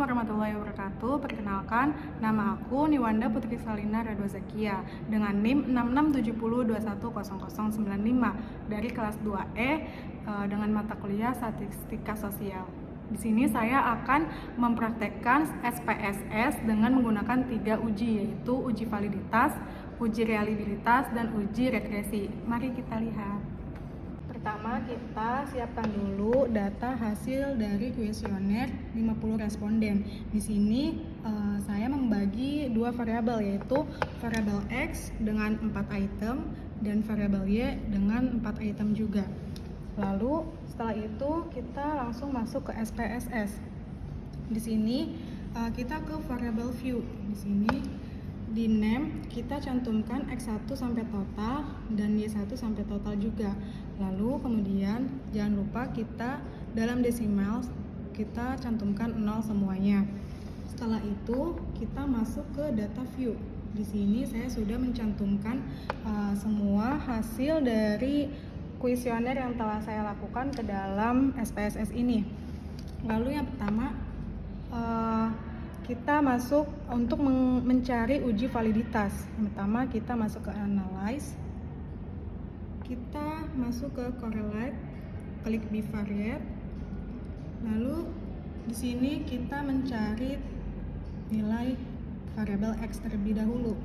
warahmatullahi wabarakatuh. Perkenalkan, nama aku Niwanda Putri Salina Radwa Zakia dengan NIM 6670210095 dari kelas 2E dengan mata kuliah Statistika Sosial. Di sini saya akan mempraktekkan SPSS dengan menggunakan 3 uji, yaitu uji validitas, uji reliabilitas, dan uji regresi. Mari kita lihat. Pertama, kita siapkan dulu data hasil dari kuesioner 50 responden. Di sini saya membagi 2 variabel, yaitu variabel X dengan 4 item dan variabel Y dengan 4 item juga. Lalu setelah itu kita langsung masuk ke SPSS. Di sini kita ke variabel view. Di sini di name kita cantumkan X1 sampai total dan Y1 sampai total juga. Lalu kemudian jangan lupa kita dalam desimal kita cantumkan 0 semuanya. Setelah itu kita masuk ke data view. Di sini saya sudah mencantumkan semua hasil dari kuesioner yang telah saya lakukan ke dalam SPSS ini. Lalu yang pertama kita masuk untuk mencari uji validitas. Yang pertama kita masuk ke analyze, kita masuk ke correlate, klik bivariate. Lalu di sini kita mencari nilai variabel X terlebih dahulu.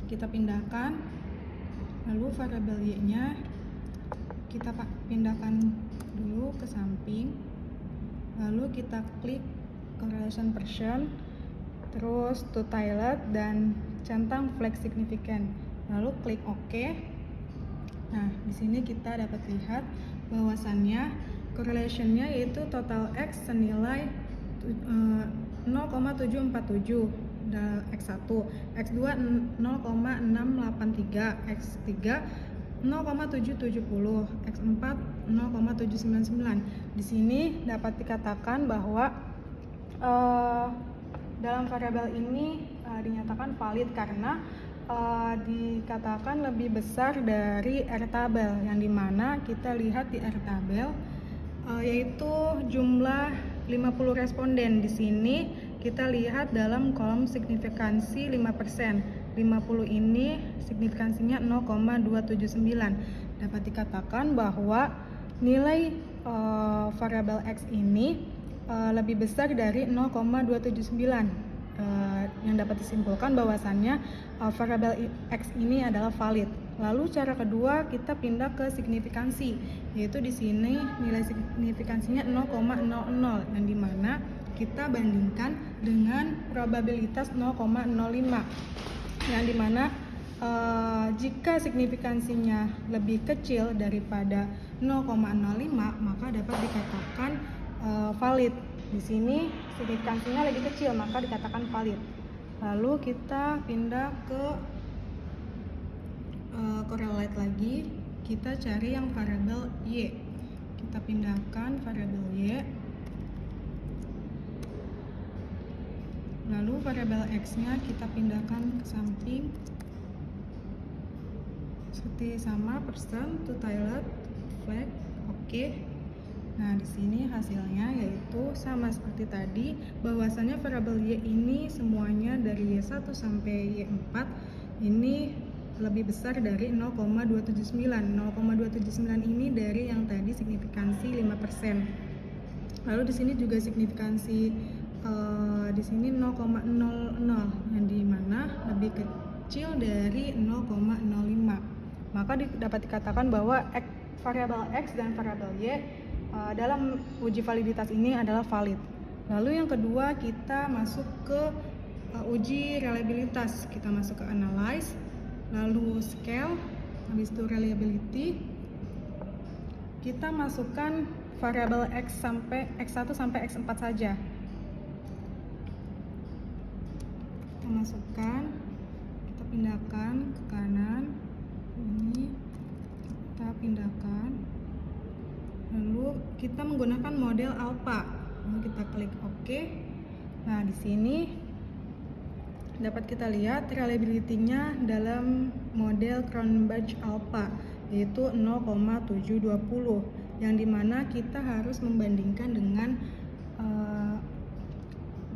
Kita pindahkan, lalu variabel Y-nya kita pindahkan dulu ke samping. Lalu kita klik correlation percent, terus to tilde dan centang flag significant. Lalu klik OK. Nah, di sini kita dapat lihat bahwasannya correlation-nya yaitu total X senilai 0,747 X1, X2 0,683, X3 0,770, X4 0,799. Di sini dapat dikatakan bahwa dalam variabel ini dinyatakan valid karena dikatakan lebih besar dari R tabel, yang dimana kita lihat di R tabel yaitu jumlah 50 responden. Di sini kita lihat dalam kolom signifikansi 5%. 50 ini signifikansinya 0,279. Dapat dikatakan bahwa nilai variabel X ini lebih besar dari 0,279. Yang dapat disimpulkan bahwasannya variabel X ini adalah valid. Lalu cara kedua kita pindah ke signifikansi, yaitu di sini nilai signifikansinya 0,00, yang dimana kita bandingkan dengan probabilitas 0,05, yang dimana jika signifikansinya lebih kecil daripada 0,05 maka dapat dikatakan valid. Di sini signifikansinya lebih kecil maka dikatakan valid. Lalu kita pindah ke correlate lagi, kita cari yang variabel Y. Kita pindahkan variabel Y. Lalu variabel X-nya kita pindahkan ke samping. Seperti sama, percent, to tilde, flag, oke. Nah, di sini hasilnya yaitu sama seperti tadi, bahwasannya variabel Y ini semuanya dari Y1 sampai Y4 ini lebih besar dari 0,279. 0,279 ini dari yang tadi signifikansi 5%. Lalu di sini juga signifikansi di sini 0,00, yang dimana lebih kecil dari 0,05. Maka dapat dikatakan bahwa variabel X dan variabel Y dalam uji validitas ini adalah valid. Lalu yang kedua kita masuk ke uji reliabilitas. Kita masuk ke analyze, lalu scale, habis itu reliability. Kita masukkan variabel X1 sampai X4 saja. Kita masukkan, kita pindahkan ke kanan. Ini kita pindahkan. Lalu kita menggunakan model alpha. Lalu kita klik OK. Nah, di sini dapat kita lihat reliability-nya dalam model Cronbach alpha yaitu 0,720, yang dimana kita harus membandingkan dengan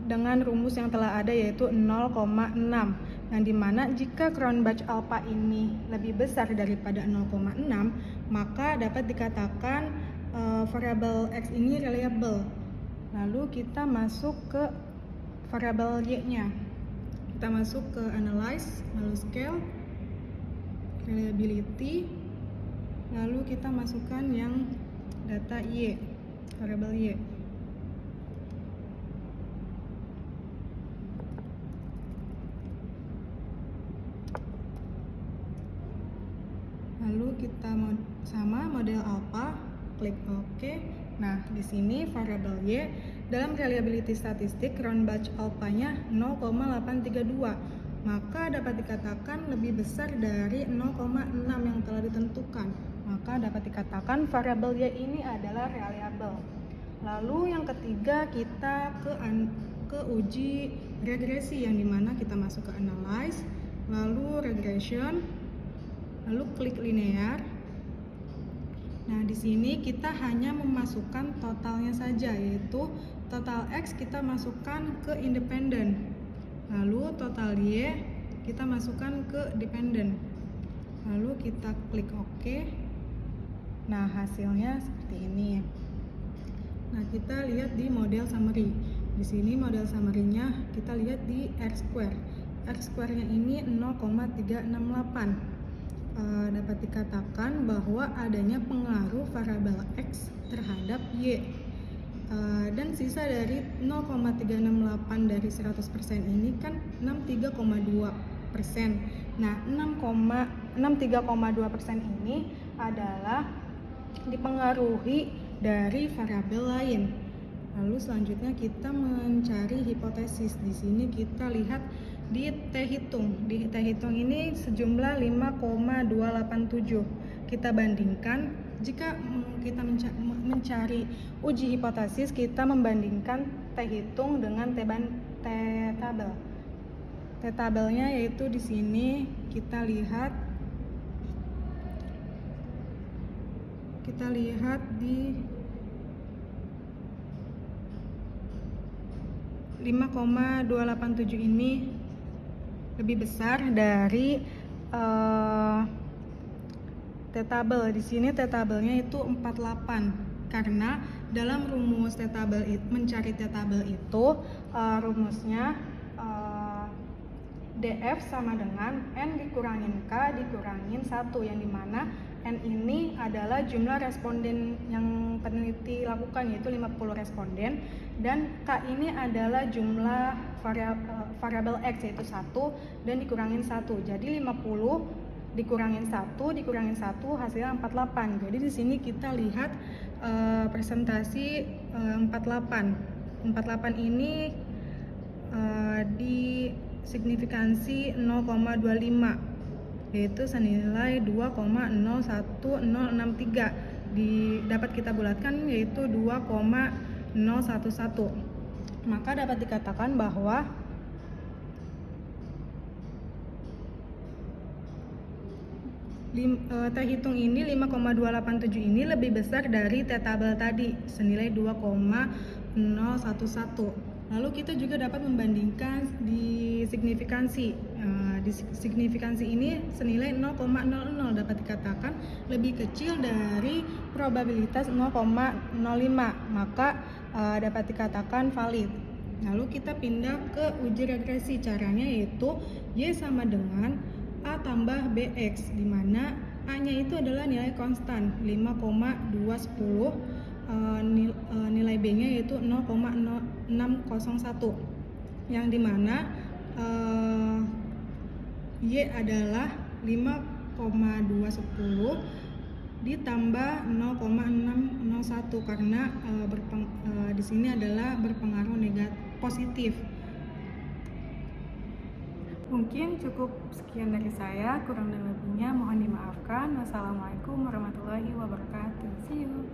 dengan rumus yang telah ada yaitu 0,6, yang dimana jika Cronbach alpha ini lebih besar daripada 0,6, maka dapat dikatakan variabel x ini reliable. Lalu kita masuk ke variabel y-nya. Kita masuk ke analyze, lalu scale, reliability, lalu kita masukkan yang data y, variabel y. Lalu kita sama model alpha, klik OK. Nah, di sini variabel y dalam reliability statistik Cronbach alpha-nya 0,832. Maka dapat dikatakan lebih besar dari 0,6 yang telah ditentukan. Maka dapat dikatakan variabel y ini adalah reliable. Lalu yang ketiga kita ke uji regresi, yang dimana kita masuk ke analyze, lalu regression, lalu klik linear. Nah, di sini kita hanya memasukkan totalnya saja, yaitu total X kita masukkan ke independen. Lalu total Y kita masukkan ke dependen. Lalu kita klik OK. Nah, hasilnya seperti ini. Nah, kita lihat di model summary. Di sini model summary-nya kita lihat di R-square. R-square-nya ini 0,368. Dapat dikatakan bahwa adanya pengaruh variabel X terhadap Y, dan sisa dari 0,368 dari 100% ini kan 63,2%. Nah, 63,2% ini adalah dipengaruhi dari variabel lain. Lalu selanjutnya kita mencari hipotesis. Di sini kita lihat di T-hitung. Di T-hitung ini sejumlah 5,287. Kita bandingkan, jika kita mencari uji hipotesis, kita membandingkan T-hitung dengan T-tabel. T-tabelnya yaitu di sini kita lihat di 5,287 ini lebih besar dari T-tabel. Di sini T-tabelnya itu 48, karena dalam rumus T-tabel mencari T-tabel itu rumusnya DF sama dengan N dikurangin K dikurangin 1, yang dimana N ini adalah jumlah responden yang peneliti lakukan, yaitu 50 responden, dan K ini adalah jumlah variabel X, yaitu 1, dan dikurangin 1. Jadi 50 dikurangin 1 hasilnya 48. Jadi di sini kita lihat presentasi 48. 48 ini di signifikansi 0,25, yaitu senilai 2,01063. Dapat kita bulatkan yaitu 2,011. Maka dapat dikatakan bahwa T-hitung ini 5,287 ini lebih besar dari T-tabel tadi senilai 2,011. Lalu kita juga dapat membandingkan di signifikansi. Di signifikansi ini senilai 0,00, dapat dikatakan lebih kecil dari probabilitas 0,05, maka dapat dikatakan valid. Lalu kita pindah ke uji regresi. Caranya yaitu Y sama dengan A tambah BX, di mana A-nya itu adalah nilai konstan 5,210, nilai B-nya yaitu 0,601, yang dimana Y adalah 5,210 ditambah 0,601, karena di sini adalah berpengaruh positif. Mungkin cukup sekian dari saya, kurang dan lebihnya mohon dimaafkan. Wassalamualaikum warahmatullahi wabarakatuh. See you.